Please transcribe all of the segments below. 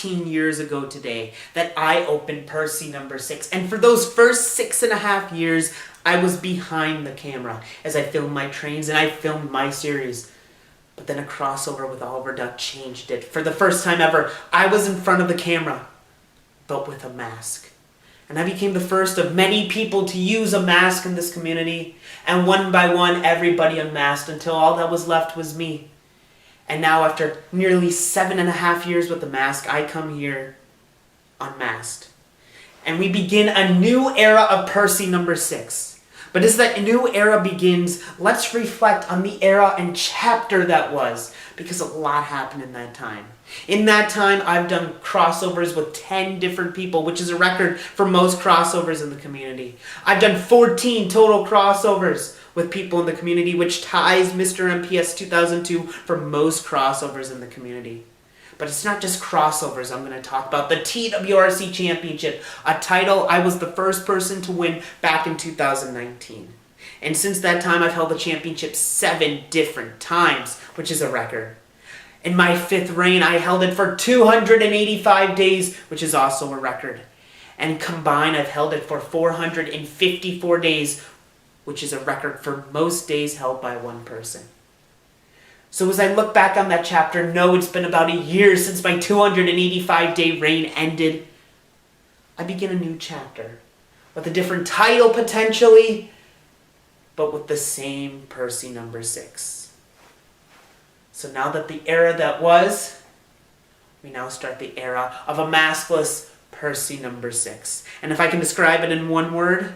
14 years ago today that I opened Percy number 6. And for those first 6.5 years, I was behind the camera as I filmed my trains and I filmed my series. But then a crossover with Oliver Duck changed it. For the first time ever, I was in front of the camera, but with a mask. And I became the first of many people to use a mask in this community. And one by one, everybody unmasked until all that was left was me. And now, after nearly 7.5 years with the mask, I come here unmasked. And we begin a new era of Percy number 6. But as that new era begins, let's reflect on the era and chapter that was, because a lot happened in that time. In that time, I've done crossovers with 10 different people, which is a record for most crossovers in the community. I've done 14 total crossovers with people in the community, which ties Mr. MPS 2002 for most crossovers in the community. But it's not just crossovers I'm going to talk about. The TWRC Championship, a title I was the first person to win back in 2019. And since that time, I've held the championship 7 different times, which is a record. In my 5th reign, I held it for 285 days, which is also a record. And combined, I've held it for 454 days, which is a record for most days held by one person. So as I look back on that chapter, know it's been about a year since my 285-day reign ended. I begin a new chapter with a different title potentially, but with the same Percy number 6. So now that the era that was, we now start the era of a maskless Percy number 6. And if I can describe it in one word,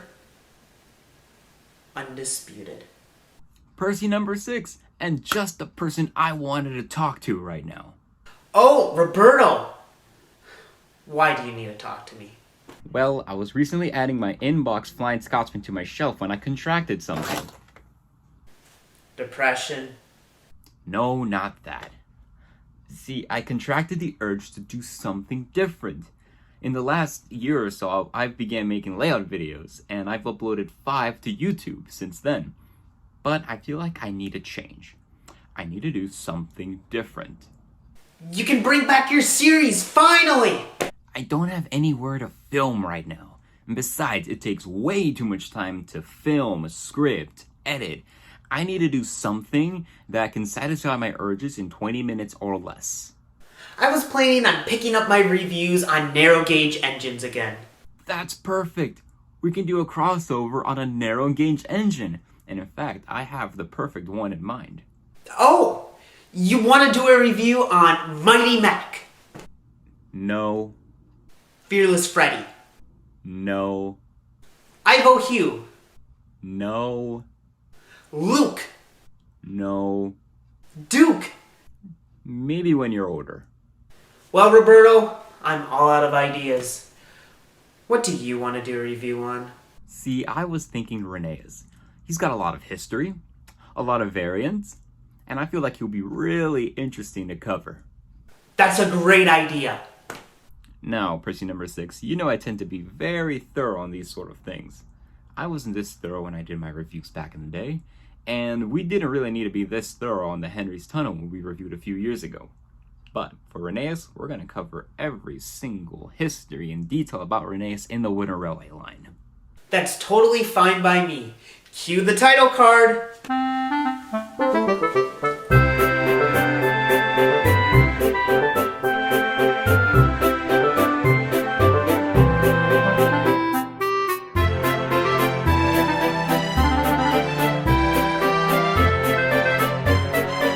undisputed. Percy number 6, and just the person I wanted to talk to right now. Oh, Roberto! Why do you need to talk to me? Well, I was recently adding my inbox Flying Scotsman to my shelf when I contracted something. Depression? No, not that. See, I contracted the urge to do something different. In the last year or so, I've began making layout videos, and I've uploaded 5 to YouTube since then. But I feel like I need a change. I need to do something different. You can bring back your series, finally! I don't have anywhere to film right now. And besides, it takes way too much time to film, script, edit. I need to do something that can satisfy my urges in 20 minutes or less. I was planning on picking up my reviews on narrow gauge engines again. That's perfect. We can do a crossover on a narrow gauge engine. And in fact, I have the perfect one in mind. Oh! You want to do a review on Mighty Mac? No. Fearless Freddy? No. Ivo Hugh? No. Luke? No. Duke? Maybe when you're older. Well, Roberto, I'm all out of ideas. What do you want to do a review on? See, I was thinking Rheneas. He's got a lot of history, a lot of variants, and I feel like he'll be really interesting to cover. That's a great idea. Now, Percy number 6, you know I tend to be very thorough on these sort of things. I wasn't this thorough when I did my reviews back in the day, and we didn't really need to be this thorough on the Henry's Tunnel when we reviewed a few years ago. But for Rheneas, we're going to cover every single history and detail about Rheneas in the Winter Railway line. That's totally fine by me. Cue the title card.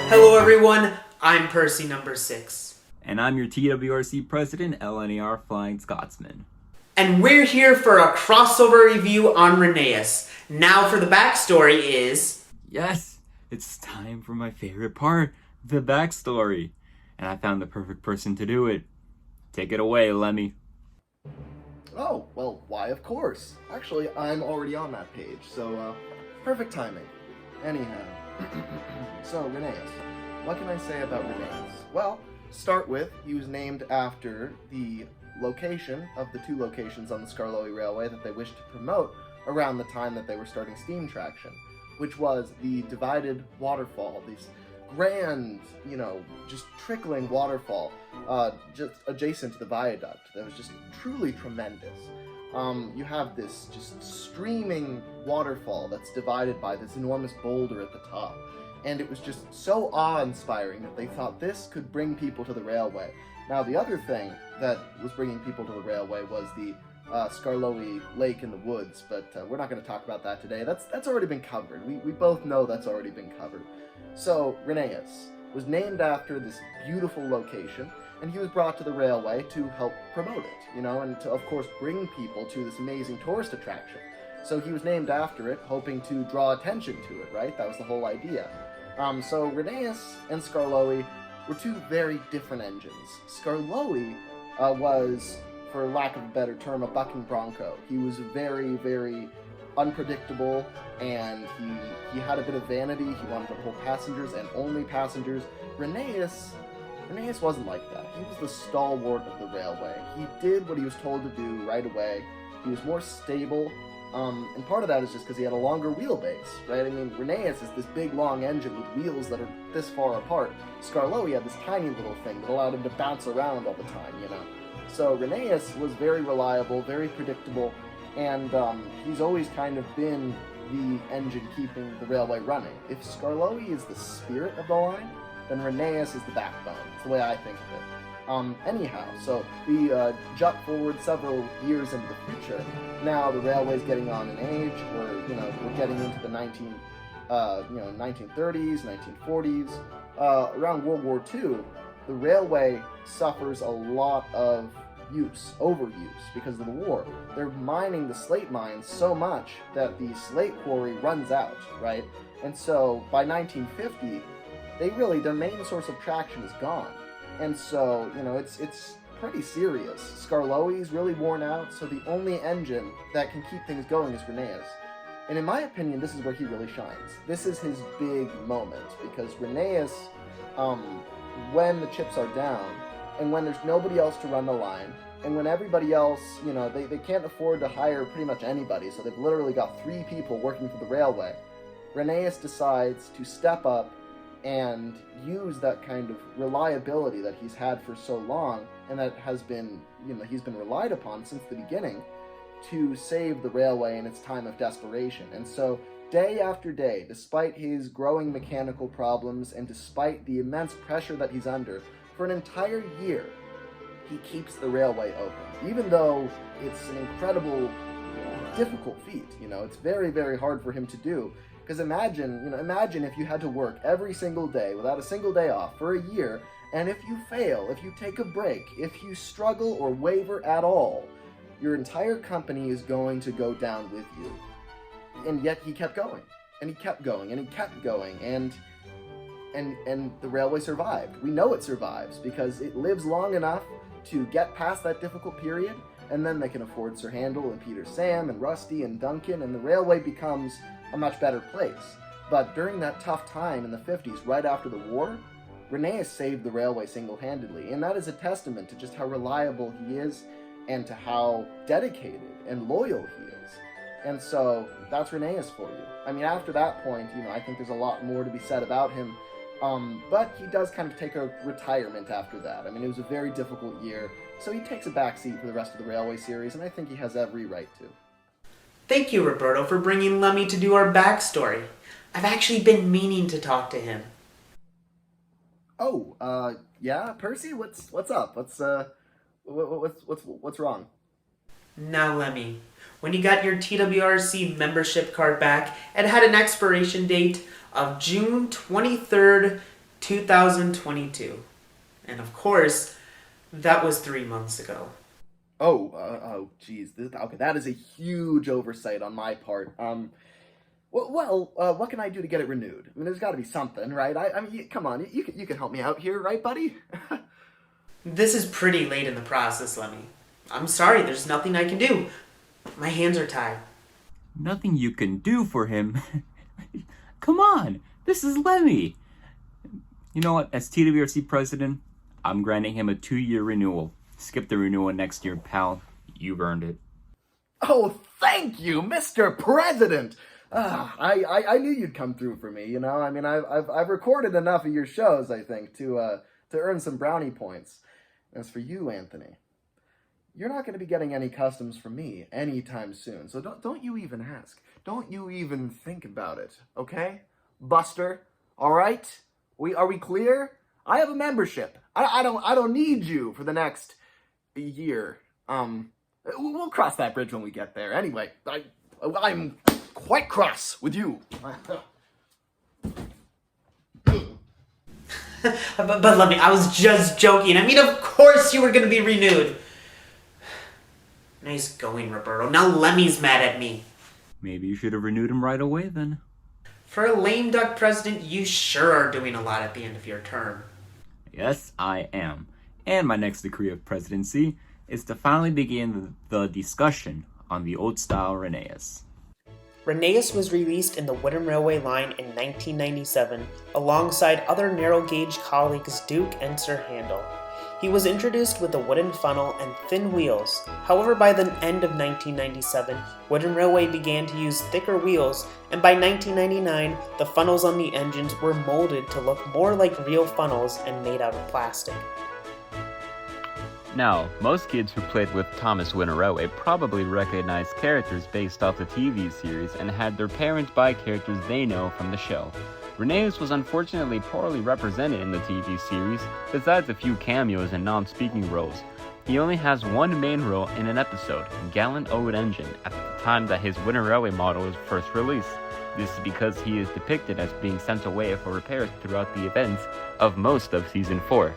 Hello everyone, I'm Percy number 6. And I'm your TWRC president, LNERFlyingScotsman. And we're here for a crossover review on Rheneas. Now for the backstory is... Yes, it's time for my favorite part, the backstory. And I found the perfect person to do it. Take it away, Lemmy. Oh, well, why, of course. Actually, I'm already on that page, so, perfect timing. Anyhow, so, Rheneas. What can I say about Rheneas? Well, start with, he was named after the location of the 2 locations on the Skarloey Railway that they wished to promote around the time that they were starting steam traction, which was the divided waterfall, this grand, just trickling waterfall just adjacent to the viaduct that was just truly tremendous. You have this just streaming waterfall that's divided by this enormous boulder at the top. And it was just so awe-inspiring that they thought this could bring people to the railway. Now, the other thing that was bringing people to the railway was the Skarloey Lake in the woods, but we're not going to talk about that today. That's already been covered. We both know that's already been covered. So, Rheneas was named after this beautiful location, and he was brought to the railway to help promote it, and to, of course, bring people to this amazing tourist attraction. So he was named after it, hoping to draw attention to it, right? That was the whole idea. So Rheneas and Skarloey were two very different engines. Skarloey was, for lack of a better term, a bucking bronco. He was very, very unpredictable, and he had a bit of vanity. He wanted to pull passengers and only passengers. Rheneas wasn't like that. He was the stalwart of the railway. He did what he was told to do right away. He was more stable. And part of that is just because he had a longer wheelbase, right? I mean, Rheneas is this big, long engine with wheels that are this far apart. Skarloey had this tiny little thing that allowed him to bounce around all the time, So Rheneas was very reliable, very predictable, and he's always kind of been the engine keeping the railway running. If Skarloey is the spirit of the line, then Rheneas is the backbone. It's the way I think of it. Anyhow, so we jump forward several years into the future. Now the railway's getting on in age. We're getting into the 1930s, 1940s. Around World War II, the railway suffers a lot of overuse because of the war. They're mining the slate mines so much that the slate quarry runs out, right? And so by 1950, their main source of traction is gone. And so, it's pretty serious. Skarloey's really worn out, so the only engine that can keep things going is Rheneas. And in my opinion, this is where he really shines. This is his big moment, because Rheneas, when the chips are down, and when there's nobody else to run the line, and when everybody else, they can't afford to hire pretty much anybody, so they've literally got 3 people working for the railway, Rheneas decides to step up and use that kind of reliability that he's had for so long, and that has been, he's been relied upon since the beginning, to save the railway in its time of desperation. And so, day after day, despite his growing mechanical problems, and despite the immense pressure that he's under, for an entire year, he keeps the railway open. Even though it's an incredible, difficult feat, it's very, very hard for him to do. Because imagine if you had to work every single day without a single day off for a year, and if you fail, if you take a break, if you struggle or waver at all, your entire company is going to go down with you. And yet he kept going, and he kept going, and he kept going, and the railway survived. We know it survives because it lives long enough to get past that difficult period, and then they can afford Sir Handel and Peter Sam and Rusty and Duncan, and the railway becomes a much better place. But during that tough time in the 50s, right after the war, Rheneas saved the railway single-handedly, and that is a testament to just how reliable he is and to how dedicated and loyal he is. And so that's Rheneas for you. I mean, after that point, I think there's a lot more to be said about him, but he does kind of take a retirement after that. I mean, it was a very difficult year, so he takes a back seat for the rest of the railway series, and I think he has every right to. Thank you, Roberto, for bringing Lemmy to do our backstory. I've actually been meaning to talk to him. Oh, yeah, Percy, what's up? What's wrong? Now, Lemmy, when you got your TWRC membership card back, it had an expiration date of June 23rd, 2022. And of course, that was 3 months ago. Geez. Okay, that is a huge oversight on my part. What can I do to get it renewed? I mean, there's got to be something, right? I mean, come on, you can help me out here, right, buddy? This is pretty late in the process, Lemmy. I'm sorry, there's nothing I can do. My hands are tied. Nothing you can do for him? Come on, this is Lemmy. You know what, as TWRC president, I'm granting him a 2-year renewal. Skip the renewal next year, pal. You've earned it. Oh, thank you, Mr. President! I knew you'd come through for me, you know? I mean, I've recorded enough of your shows, I think, to earn some brownie points. As for you, Anthony, you're not going to be getting any customs from me anytime soon, so don't you even ask. Don't you even think about it, okay? Buster, all right? Are we clear? I have a membership. I don't need you for the next year. We'll cross that bridge when we get there. Anyway, I'm quite cross with you. But Lemmy, I was just joking. I mean, of course you were going to be renewed. Nice going, Roberto. Now Lemmy's mad at me. Maybe you should have renewed him right away then. For a lame duck president, you sure are doing a lot at the end of your term. Yes, I am. And my next decree of presidency is to finally begin the discussion on the old-style Rheneas. Rheneas was released in the Wooden Railway line in 1997, alongside other narrow-gauge colleagues Duke and Sir Handel. He was introduced with a wooden funnel and thin wheels. However, by the end of 1997, Wooden Railway began to use thicker wheels, and by 1999, the funnels on the engines were molded to look more like real funnels and made out of plastic. Now, most kids who played with Thomas Winter Railway probably recognized characters based off the TV series and had their parents buy characters they know from the show. Rheneas was unfortunately poorly represented in the TV series, besides a few cameos and non-speaking roles. He only has one main role in an episode, Gallant Old Engine, at the time that his Winter Railway model was first released. This is because he is depicted as being sent away for repairs throughout the events of most of Season 4.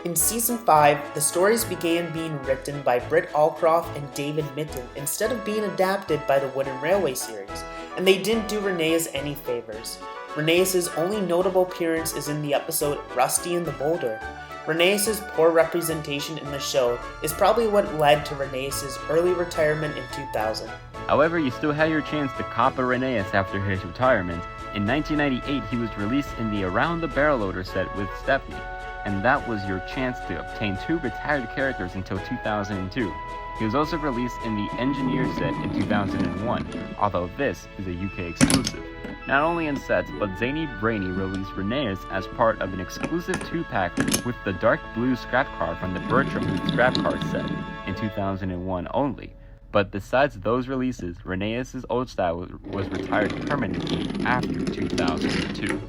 In Season 5, the stories began being written by Britt Allcroft and David Mitton instead of being adapted by the Wooden Railway series, and they didn't do Rheneas any favors. Rheneas' only notable appearance is in the episode Rusty and the Boulder. Rheneas' poor representation in the show is probably what led to Rheneas' early retirement in 2000. However, you still had your chance to cop a Rheneas after his retirement. In 1998, he was released in the Around the Barrel Loader set with Steffi, and that was your chance to obtain 2 retired characters until 2002. He was also released in the Engineer set in 2001, although this is a UK exclusive. Not only in sets, but Zany Brainy released Rheneas as part of an exclusive 2-pack with the dark blue scrap car from the Bertram scrap car set in 2001 only. But besides those releases, Rheneas' old style was retired permanently after 2002.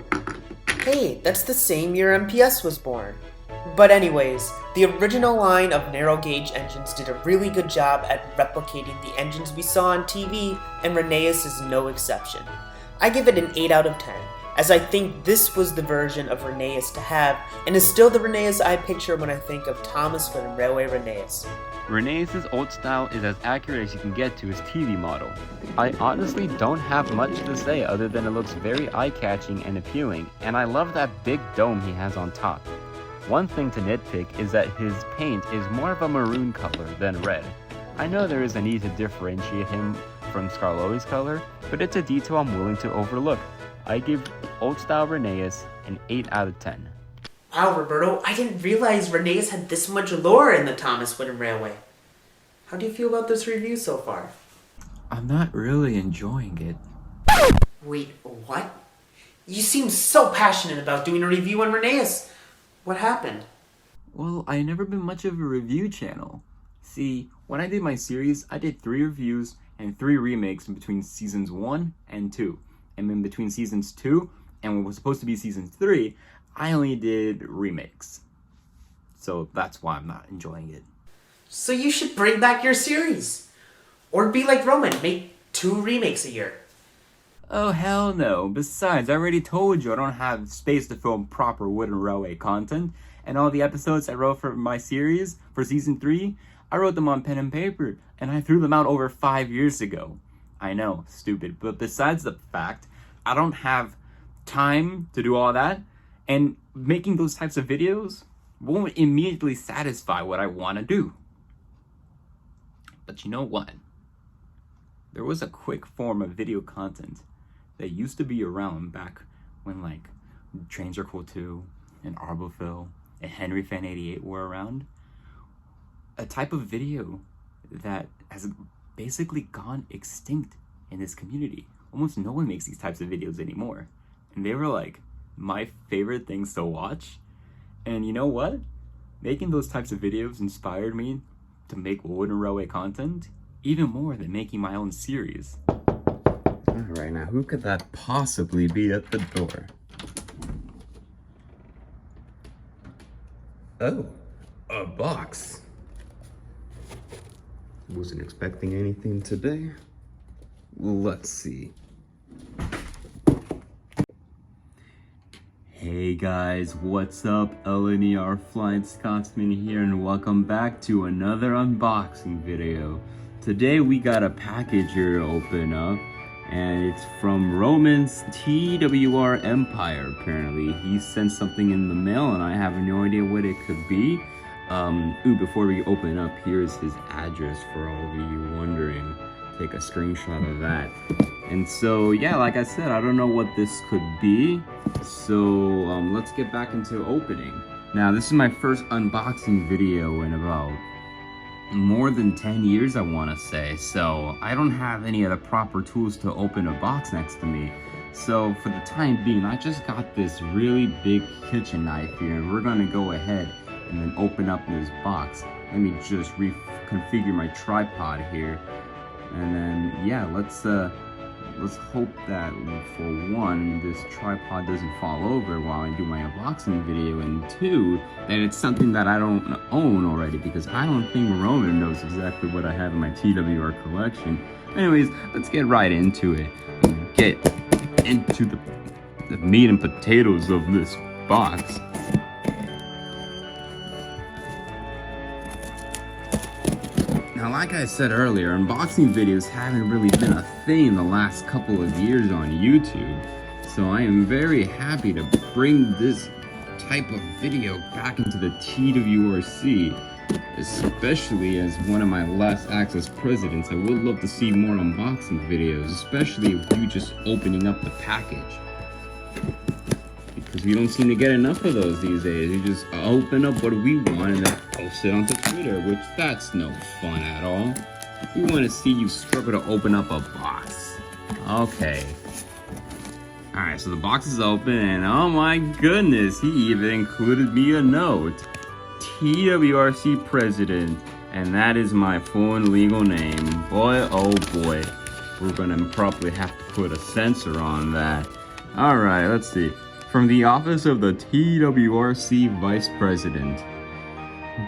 Hey, that's the same year MPS was born. But anyways, the original line of narrow-gauge engines did a really good job at replicating the engines we saw on TV, and Rheneas is no exception. I give it an 8 out of 10, as I think this was the version of Rheneas to have, and is still the Rheneas I picture when I think of Thomas Wooden Railway Rheneas. Rheneas' old style is as accurate as you can get to his TV model. I honestly don't have much to say other than it looks very eye-catching and appealing, and I love that big dome he has on top. One thing to nitpick is that his paint is more of a maroon color than red. I know there is a need to differentiate him from Scarloi's color, but it's a detail I'm willing to overlook. I give old style Rheneas an 8 out of 10. Wow, Roberto, I didn't realize Rheneas had this much lore in the Thomas Wooden Railway. How do you feel about this review so far? I'm not really enjoying it. Wait, what? You seem so passionate about doing a review on Rheneas. What happened? Well, I've never been much of a review channel. See, when I did my series, I did 3 reviews and 3 remakes in between seasons 1 and 2. And in between seasons 2 and what was supposed to be season 3, I only did remakes. So that's why I'm not enjoying it. So you should bring back your series. Or be like Roman, make 2 remakes a year. Oh, hell no. Besides, I already told you I don't have space to film proper Wooden Railway content. And all the episodes I wrote for my series, for season 3, I wrote them on pen and paper. And I threw them out over 5 years ago. I know, stupid. But besides the fact, I don't have time to do all that. And making those types of videos won't immediately satisfy what I want to do. But you know what? There was a quick form of video content that used to be around back when like Train Circle 2 and Arbophil and Henry Fan 88 were around. A type of video that has basically gone extinct in this community. almost no one makes these types of videos anymore. And they were like my favorite things to watch. And you know what? Making those types of videos inspired me to make Wooden Railway content even more than making my own series. Alright, now who could that possibly be at the door? Oh, a box. Wasn't expecting anything today. Let's see. Hey guys, what's up? LNERFlyingScotsman here, and welcome back to another unboxing video. Today we got a package here to open up, and it's from Roman's TWR Empire, apparently. He sent something in the mail, and I have no idea what it could be. Before we open up, here's his address for all of you wondering. Take a screenshot of that. And so, yeah, like I said, I don't know what this could be. So, let's get back into opening. Now, this is my first unboxing video in about more than 10 years, I want to say. So, I don't have any of the proper tools to open a box next to me. So, for the time being, I just got this really big kitchen knife here, and we're going to go ahead and then open up this box. Let me just reconfigure my tripod here. And then, yeah, let's hope that, for one, this tripod doesn't fall over while I do my unboxing video, and two, that it's something that I don't own already, because I don't think Roman knows exactly what I have in my TWR collection. Anyways, let's get right into it and get into the meat and potatoes of this box. Now, like I said earlier, unboxing videos haven't really been a thing the last couple of years on YouTube, so I am very happy to bring this type of video back into the TWRC, especially as one of my last acts as presidents. I would love to see more unboxing videos, especially of you just opening up the package, because we don't seem to get enough of those these days. We just open up what we want and then post it onto Twitter, which that's no fun at all. We want to see you struggle to open up a box. Okay. Alright, so the box is open, and oh my goodness, he even included me a note. TWRC President, and that is my full and legal name. Boy, oh boy. We're gonna probably have to put a censor on that. Alright, let's see. From the office of the TWRC Vice President.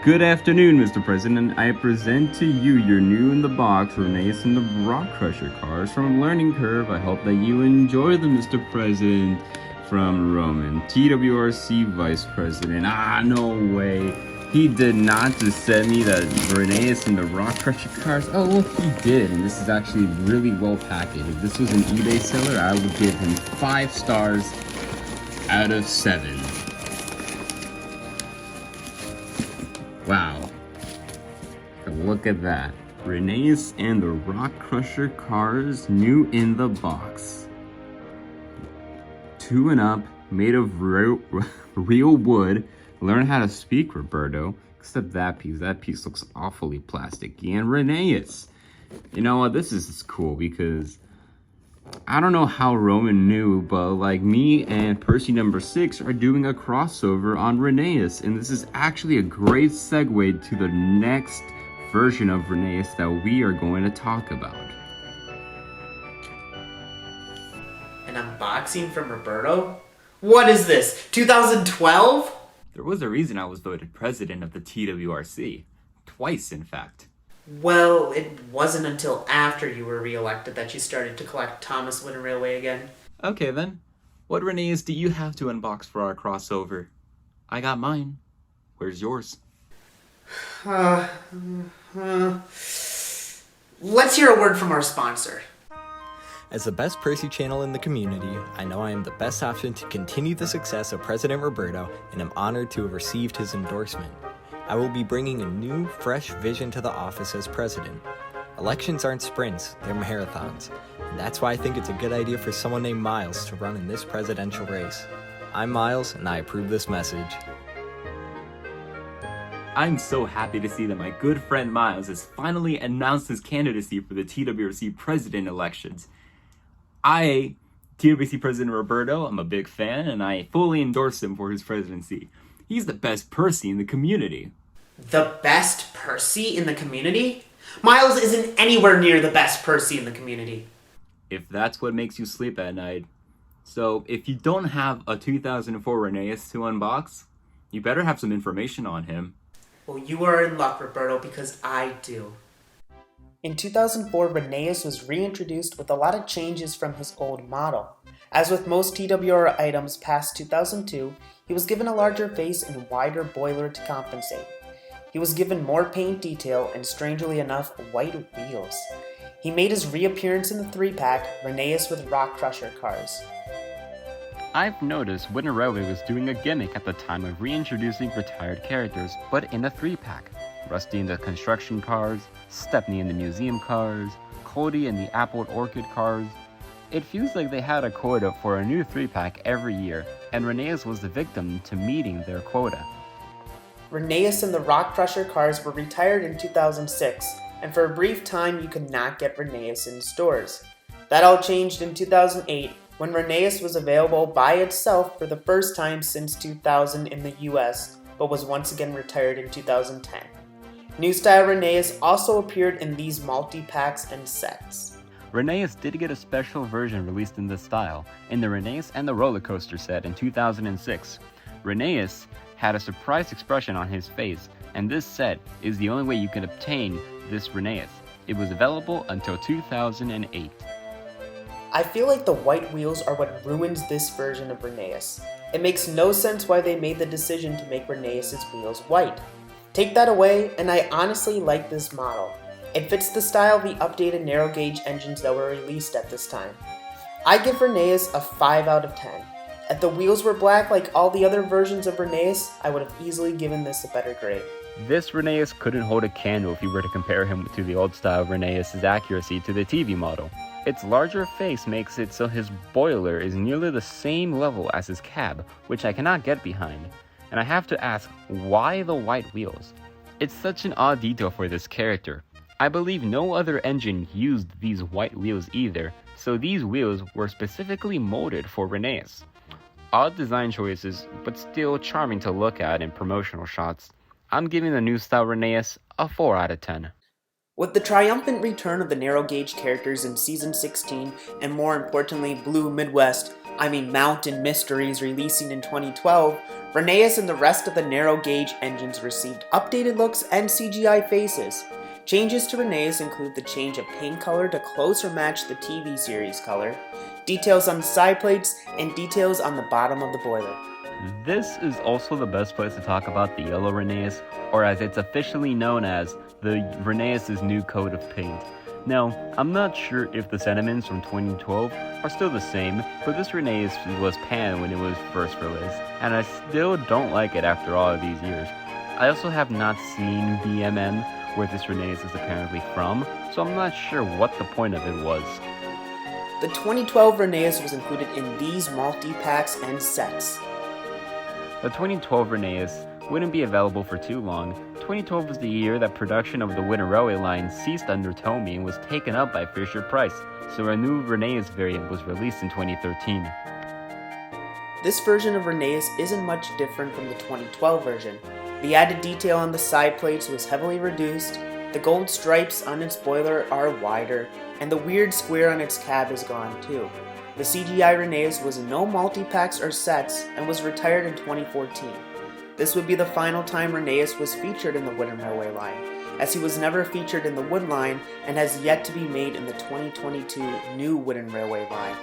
Good afternoon, Mr. President. I present to you your new in the box Rheneas and the Rock Crusher cars from Learning Curve. I hope that you enjoy them, Mr. President. From Roman, TWRC Vice President. Ah, no way. He did not just send me the Rheneas and the Rock Crusher cars. Oh, look, he did. And this is actually really well packaged. If this was an eBay seller, I would give him 5 stars out of 7. Wow. Look at that. Rheneas and the Rock Crusher cars, new in the box. 2 and up, made of real wood. Learn how to speak, Roberto. Except that piece. That piece looks awfully plasticky. And Rheneas. You know what? This is cool because I don't know how Roman knew, but like me and Percy number 6 are doing a crossover on Rheneas, and this is actually a great segue to the next version of Rheneas that we are going to talk about. An unboxing from Roberto? What is this, 2012? There was a reason I was voted president of the TWRC. Twice, in fact. Well, it wasn't until after you were re-elected that you started to collect Thomas Wooden Railway again. Okay then. What Rheneas do you have to unbox for our crossover? I got mine. Where's yours? Let's hear a word from our sponsor. As the best Percy channel in the community, I know I am the best option to continue the success of President Roberto, and am honored to have received his endorsement. I will be bringing a new, fresh vision to the office as president. Elections aren't sprints, they're marathons, and that's why I think it's a good idea for someone named Miles to run in this presidential race. I'm Miles, and I approve this message. I'm so happy to see that my good friend Miles has finally announced his candidacy for the TWRC president elections. TWC President Roberto, I'm a big fan, and I fully endorse him for his presidency. He's the best Percy in the community. The best Percy in the community? Miles isn't anywhere near the best Percy in the community. If that's what makes you sleep at night. So, if you don't have a 2004 Rheneas to unbox, you better have some information on him. Well, you are in luck, Roberto, because I do. In 2004, Rheneas was reintroduced with a lot of changes from his old model. As with most TWR items past 2002, he was given a larger face and wider boiler to compensate. He was given more paint detail and, strangely enough, white wheels. He made his reappearance in the 3-pack, Rheneas with Rock Crusher cars. I've noticed Winter Railway was doing a gimmick at the time of reintroducing retired characters, but in a 3-pack. Rusty in the construction cars, Stepney in the museum cars, Cody in the Apple Orchid cars. It feels like they had a quota for a new 3-pack every year, and Rheneas was the victim to meeting their quota. Rheneas and the Rock Crusher cars were retired in 2006, and for a brief time you could not get Rheneas in stores. That all changed in 2008, when Rheneas was available by itself for the first time since 2000 in the US, but was once again retired in 2010. New style Rheneas also appeared in these multi-packs and sets. Rheneas did get a special version released in this style, in the Rheneas and the Roller Coaster set in 2006. Rheneas had a surprised expression on his face, and this set is the only way you can obtain this Rheneas. It was available until 2008. I feel like the white wheels are what ruins this version of Rheneas. It makes no sense why they made the decision to make Rheneas' wheels white. Take that away, and I honestly like this model. It fits the style of the updated narrow gauge engines that were released at this time. I give Rheneas a 5 out of 10. If the wheels were black like all the other versions of Rheneas, I would have easily given this a better grade. This Rheneas couldn't hold a candle if you were to compare him to the old style Rheneas' accuracy to the TV model. Its larger face makes it so his boiler is nearly the same level as his cab, which I cannot get behind. And I have to ask, why the white wheels? It's such an odd detail for this character. I believe no other engine used these white wheels either, so these wheels were specifically molded for Rheneas. Odd design choices, but still charming to look at in promotional shots. I'm giving the new style Rheneas a 4 out of 10. With the triumphant return of the narrow gauge characters in Season 16, and more importantly Mountain Mysteries releasing in 2012, Rheneas and the rest of the narrow gauge engines received updated looks and CGI faces. Changes to Rheneas include the change of paint color to closer match the TV series color, details on the side plates, and details on the bottom of the boiler. This is also the best place to talk about the yellow Rheneas, or as it's officially known as, the Rheneas' new coat of paint. Now, I'm not sure if the sentiments from 2012 are still the same, but this Rheneas was panned when it was first released, and I still don't like it after all of these years. I also have not seen BMM, where this Rheneas is apparently from, so I'm not sure what the point of it was. The 2012 Rheneas was included in these multi-packs and sets. The 2012 Rheneas wouldn't be available for too long. 2012 was the year that production of the Winter Railway line ceased under Tomy and was taken up by Fisher-Price, so a new Rheneas variant was released in 2013. This version of Rheneas isn't much different from the 2012 version. The added detail on the side plates was heavily reduced, the gold stripes on its boiler are wider, and the weird square on its cab is gone too. The CGI Rheneas was in no multi-packs or sets and was retired in 2014. This would be the final time Rheneas was featured in the Wooden Railway line, as he was never featured in the Wood line and has yet to be made in the 2022 new Wooden Railway line.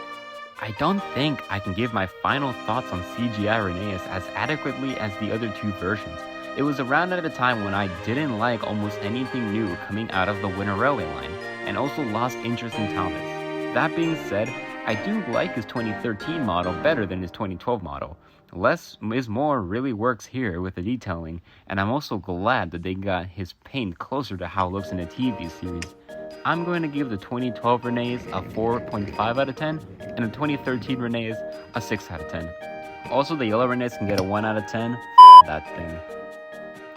I don't think I can give my final thoughts on CGI Rheneas as adequately as the other two versions. It was around at a time when I didn't like almost anything new coming out of the Winter Railway line, and also lost interest in Thomas. That being said, I do like his 2013 model better than his 2012 model. Less is more really works here with the detailing, and I'm also glad that they got his paint closer to how it looks in the TV series. I'm going to give the 2012 Rheneas a 4.5 out of 10, and the 2013 Rheneas a 6 out of 10. Also, the yellow Rheneas can get a 1 out of 10. That thing.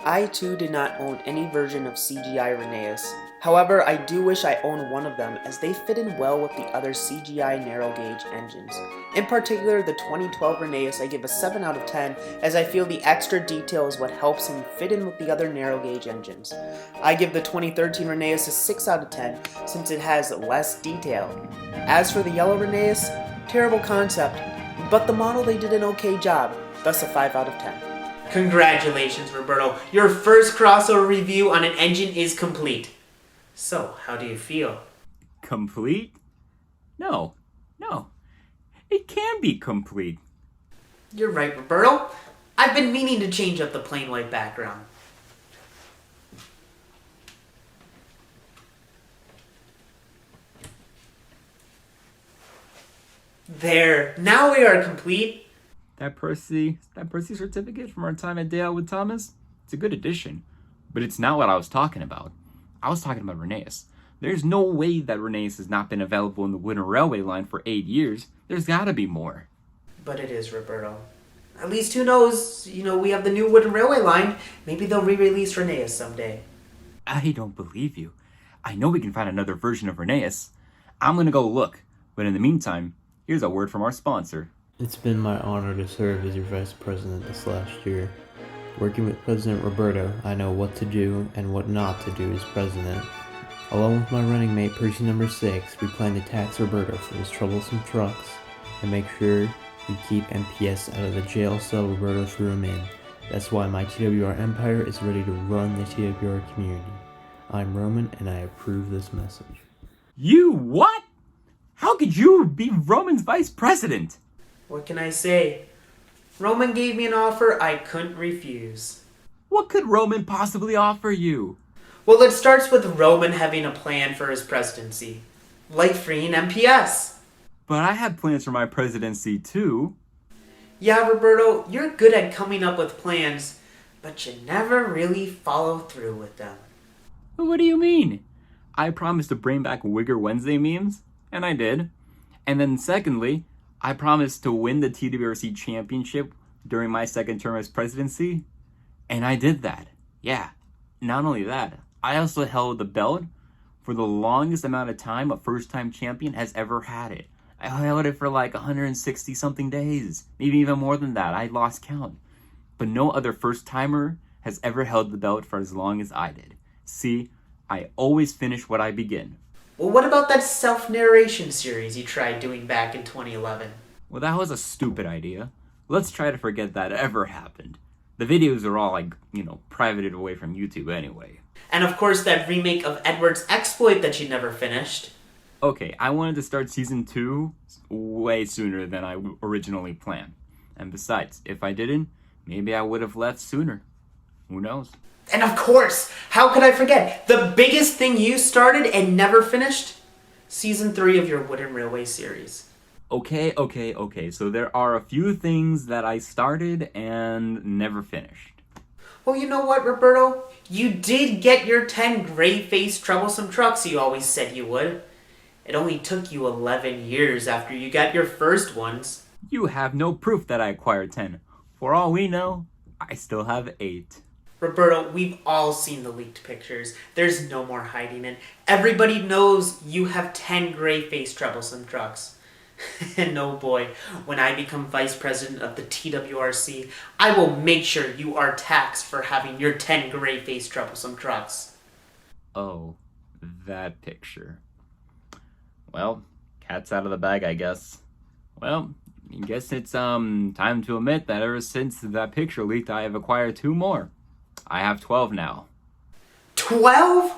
I too did not own any version of CGI Rheneas. However, I do wish I owned one of them as they fit in well with the other CGI narrow gauge engines. In particular, the 2012 Rheneas I give a 7 out of 10 as I feel the extra detail is what helps him fit in with the other narrow gauge engines. I give the 2013 Rheneas a 6 out of 10 since it has less detail. As for the yellow Rheneas, terrible concept, but the model they did an okay job, thus a 5 out of 10. Congratulations, Roberto. Your first crossover review on an engine is complete. So, how do you feel? Complete? No. It can be complete. You're right, Roberto. I've been meaning to change up the plain white background. There. Now we are complete. That Percy certificate from our time at Dale with Thomas, it's a good addition. But it's not what I was talking about. I was talking about Rheneas. There's no way that Rheneas has not been available in the Wooden Railway line for 8 years. There's gotta be more. But it is, Roberto. At least who knows, we have the new Wooden Railway line. Maybe they'll re-release Rheneas someday. I don't believe you. I know we can find another version of Rheneas. I'm gonna go look. But in the meantime, here's a word from our sponsor. It's been my honor to serve as your vice president this last year. Working with President Roberto, I know what to do and what not to do as president. Along with my running mate Percy number 6, we plan to tax Roberto for his troublesome trucks and make sure we keep MPS out of the jail cell Roberto threw him in. That's why my TWR empire is ready to run the TWR community. I'm Roman and I approve this message. You what? How could you be Roman's vice president? What can I say? Roman gave me an offer I couldn't refuse. What could Roman possibly offer you? Well, it starts with Roman having a plan for his presidency. Like freeing MPS. But I had plans for my presidency too. Yeah, Roberto, you're good at coming up with plans, but you never really follow through with them. What do you mean? I promised to bring back Wigger Wednesday memes, and I did. And then secondly, I promised to win the TWRC championship during my second term as presidency, and I did that. Yeah, not only that, I also held the belt for the longest amount of time a first-time champion has ever had it. I held it for like 160 something days, maybe even more than that. I lost count. But no other first-timer has ever held the belt for as long as I did. See, I always finish what I begin. Well, what about that self-narration series you tried doing back in 2011? Well, that was a stupid idea. Let's try to forget that ever happened. The videos are all privated away from YouTube anyway. And of course that remake of Edward's Exploit that you never finished. Okay, I wanted to start season 2 way sooner than I originally planned. And besides, if I didn't, maybe I would have left sooner. Who knows? And of course, how could I forget? The biggest thing you started and never finished? Season 3 of your Wooden Railway series. Okay. So there are a few things that I started and never finished. Well, you know what, Roberto? You did get your 10 gray-faced troublesome trucks you always said you would. It only took you 11 years after you got your first ones. You have no proof that I acquired 10. For all we know, I still have 8. Roberto, we've all seen the leaked pictures. There's no more hiding it. Everybody knows you have 10 gray-faced troublesome trucks. And oh boy, when I become vice president of the TWRC, I will make sure you are taxed for having your 10 gray-faced troublesome trucks. Oh, that picture. Well, cat's out of the bag, I guess. Well, I guess it's time to admit that ever since that picture leaked, I have acquired 2 more. I have 12 now. 12?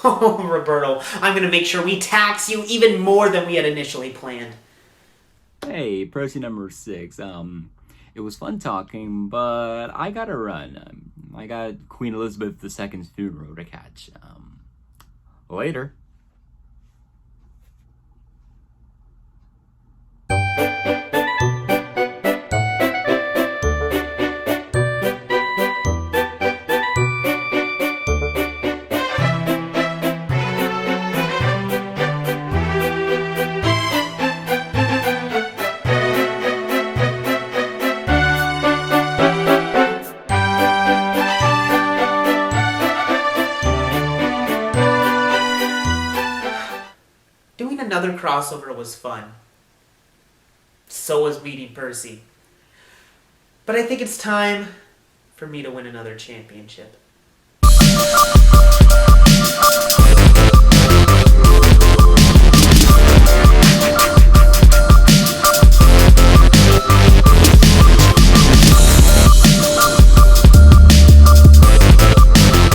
Oh, Roberto, I'm gonna make sure we tax you even more than we had initially planned. Hey, Percy number 6. It was fun talking, but I gotta run. I got Queen Elizabeth II's funeral to catch. Later. another crossover was fun. So was beating Percy. But I think it's time for me to win another championship.